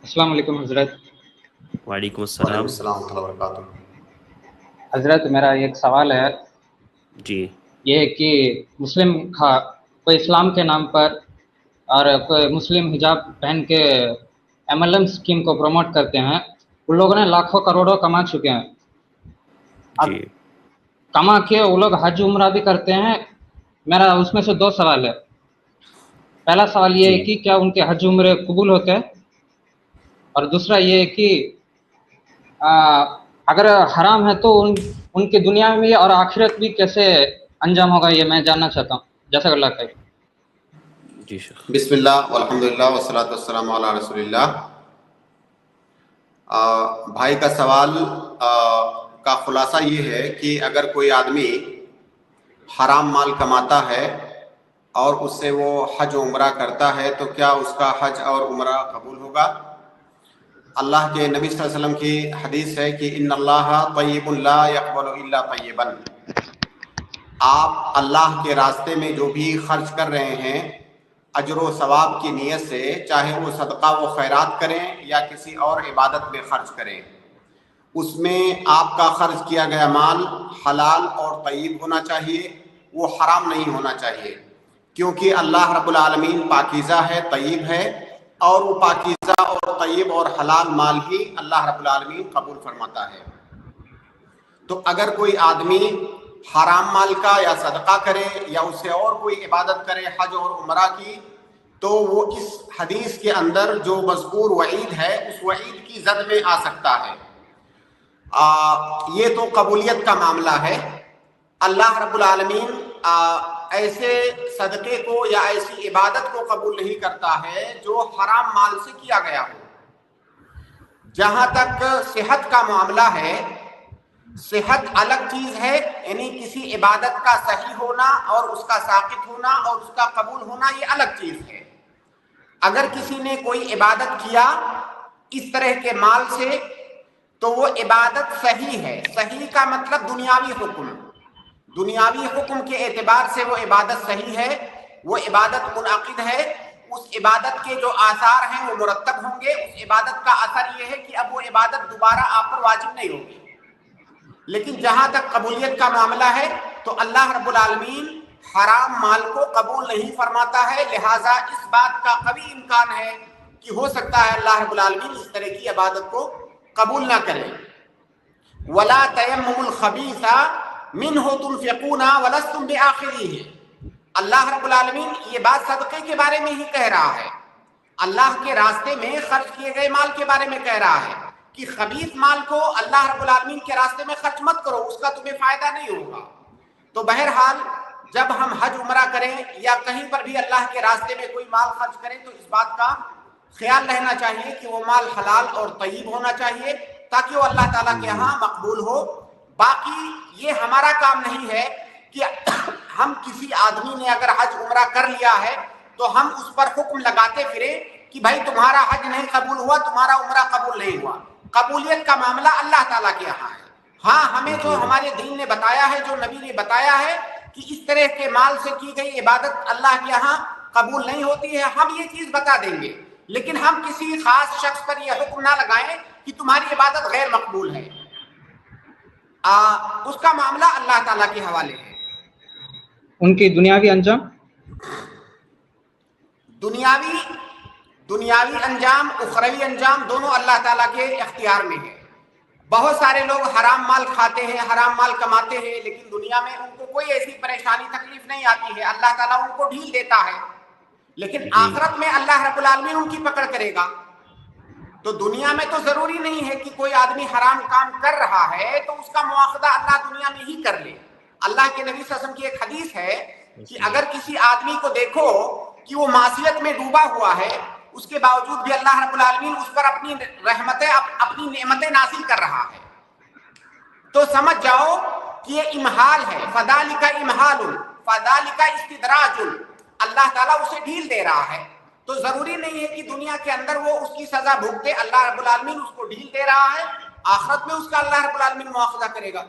السلام علیکم حضرت۔ وعلیکم وعلیکم السلام۔ السلام ورحمۃ اللہ وبرکاتہ۔ حضرت میرا ایک سوال ہے، جی یہ ہے کہ مسلم کوئی اسلام کے نام پر اور کوئی مسلم حجاب پہن کے MLM اسکیم کو پروموٹ کرتے ہیں، ان لوگوں نے لاکھوں کروڑوں کما چکے ہیں۔ اب جی کما کے وہ لوگ حج عمرہ بھی کرتے ہیں۔ میرا اس میں سے دو سوال ہے۔ پہلا سوال یہ ہے جی کہ کیا ان کے حج عمرے قبول ہوتے ہیں، اور دوسرا یہ ہے کہ اگر حرام ہے تو ان کی دنیا میں اور آخرت بھی کیسے انجام ہوگا، یہ میں جاننا چاہتا ہوں۔ جیسا کہ اللہ خیر۔ جی شیخ۔ بسم اللہ والحمدللہ والصلاۃ والسلام علی رسول اللہ۔ بھائی کا سوال کا خلاصہ یہ ہے کہ اگر کوئی آدمی حرام مال کماتا ہے اور اس سے وہ حج و عمرہ کرتا ہے تو کیا اس کا حج اور عمرہ قبول ہوگا؟ اللہ کے نبی صلی اللہ علیہ وسلم کی حدیث ہے کہ ان اللہ طیب لا یقبل الا طیبا۔ آپ اللہ کے راستے میں جو بھی خرچ کر رہے ہیں اجر و ثواب کی نیت سے، چاہے وہ صدقہ و خیرات کریں یا کسی اور عبادت میں خرچ کریں، اس میں آپ کا خرچ کیا گیا مال حلال اور طیب ہونا چاہیے، وہ حرام نہیں ہونا چاہیے، کیونکہ اللہ رب العالمین پاکیزہ ہے، طیب ہے، اور وہ پاکیزہ اور طیب اور حلال مال ہی اللہ رب العالمین قبول فرماتا ہے۔ تو اگر کوئی آدمی حرام مال کا یا صدقہ کرے یا اس سے اور کوئی عبادت کرے حج اور عمرہ کی، تو وہ اس حدیث کے اندر جو مذکور وعید ہے اس وعید کی زد میں آ سکتا ہے۔ یہ تو قبولیت کا معاملہ ہے۔ اللہ رب العالمین ایسے صدقے کو یا ایسی عبادت کو قبول نہیں کرتا ہے جو حرام مال سے کیا گیا ہو۔ جہاں تک صحت کا معاملہ ہے، صحت الگ چیز ہے، یعنی کسی عبادت کا صحیح ہونا اور اس کا ساقط ہونا اور اس کا قبول ہونا یہ الگ چیز ہے۔ اگر کسی نے کوئی عبادت کیا اس طرح کے مال سے تو وہ عبادت صحیح ہے۔ صحیح کا مطلب دنیاوی حکم، دنیاوی حکم کے اعتبار سے وہ عبادت صحیح ہے، وہ عبادت منعقد ہے، اس عبادت کے جو آثار ہیں وہ مرتب ہوں گے۔ اس عبادت کا اثر یہ ہے کہ اب وہ عبادت دوبارہ آپ پر واجب نہیں ہوگی۔ لیکن جہاں تک قبولیت کا معاملہ ہے تو اللہ رب العالمین حرام مال کو قبول نہیں فرماتا ہے، لہٰذا اس بات کا قوی امکان ہے کہ ہو سکتا ہے اللہ رب العالمین اس طرح کی عبادت کو قبول نہ کرے۔ وَلَا تَيَمُّمُوا الْخَبِيثَ مِنْهُ تُنْفِقُونَ وَلَسْتُمْ بِآخِذِيهِ۔ اللہ رب العالمین یہ بات صدقے کے بارے میں ہی کہہ رہا ہے، اللہ کے راستے میں خرچ کیے گئے مال کے بارے میں کہہ رہا ہے کہ خبیث مال کو اللہ رب العالمین کے راستے میں خرچ مت کرو، اس کا تمہیں فائدہ نہیں ہوگا۔ تو بہرحال جب ہم حج عمرہ کریں یا کہیں پر بھی اللہ کے راستے میں کوئی مال خرچ کریں تو اس بات کا خیال رہنا چاہیے کہ وہ مال حلال اور طیب ہونا چاہیے تاکہ وہ اللہ تعالیٰ کے ہاں مقبول ہو۔ باقی یہ ہمارا کام نہیں ہے کہ ہم کسی آدمی نے اگر حج عمرہ کر لیا ہے تو ہم اس پر حکم لگاتے پھریں کہ بھائی تمہارا حج نہیں قبول ہوا، تمہارا عمرہ قبول نہیں ہوا۔ قبولیت کا معاملہ اللہ تعالیٰ کے یہاں ہے۔ ہاں ہمیں تو ہمارے دین نے بتایا ہے، جو نبی نے بتایا ہے کہ اس طرح کے مال سے کی گئی عبادت اللہ کے یہاں قبول نہیں ہوتی ہے، ہم یہ چیز بتا دیں گے، لیکن ہم کسی خاص شخص پر یہ حکم نہ لگائیں کہ تمہاری عبادت غیر مقبول ہے۔ اس کا معاملہ اللہ تعالیٰ کے حوالے ہے۔ ان کی دنیاوی انجام، دنیاوی انجام، اخروی انجام دونوں اللہ تعالیٰ کے اختیار میں ہے۔ بہت سارے لوگ حرام مال کھاتے ہیں، حرام مال کماتے ہیں، لیکن دنیا میں ان کو کوئی ایسی پریشانی تکلیف نہیں آتی ہے، اللہ تعالیٰ ان کو ڈھیل دیتا ہے، لیکن آخرت میں اللہ رب العالمین ان کی پکڑ کرے گا۔ تو دنیا میں تو ضروری نہیں ہے کہ کوئی آدمی حرام کام کر رہا ہے تو اس کا مواخذہ اللہ دنیا میں ہی کر لے۔ اللہ کے نبی صلی اللہ علیہ وسلم کی ایک حدیث ہے کہ اگر کسی آدمی کو دیکھو کہ وہ معصیت میں ڈوبا ہوا ہے، اس کے باوجود بھی اللہ رب العالمین اس پر اپنی رحمتیں، اپنی نعمتیں نازل کر رہا ہے، تو سمجھ جاؤ کہ یہ امہال ہے۔ فَذَلِكَ إِمْحَالٌ فَذَلِكَ اسْتِدْرَاجٌ۔ اللہ تعالیٰ اسے ڈھیل دے رہا ہے، تو ضروری نہیں ہے کہ دنیا کے اندر وہ اس کی سزا بھگتے۔ اللہ رب العالمین اس کو ڈھیل دے رہا ہے، آخرت میں اس کا اللہ رب العالمین مواخذہ کرے گا۔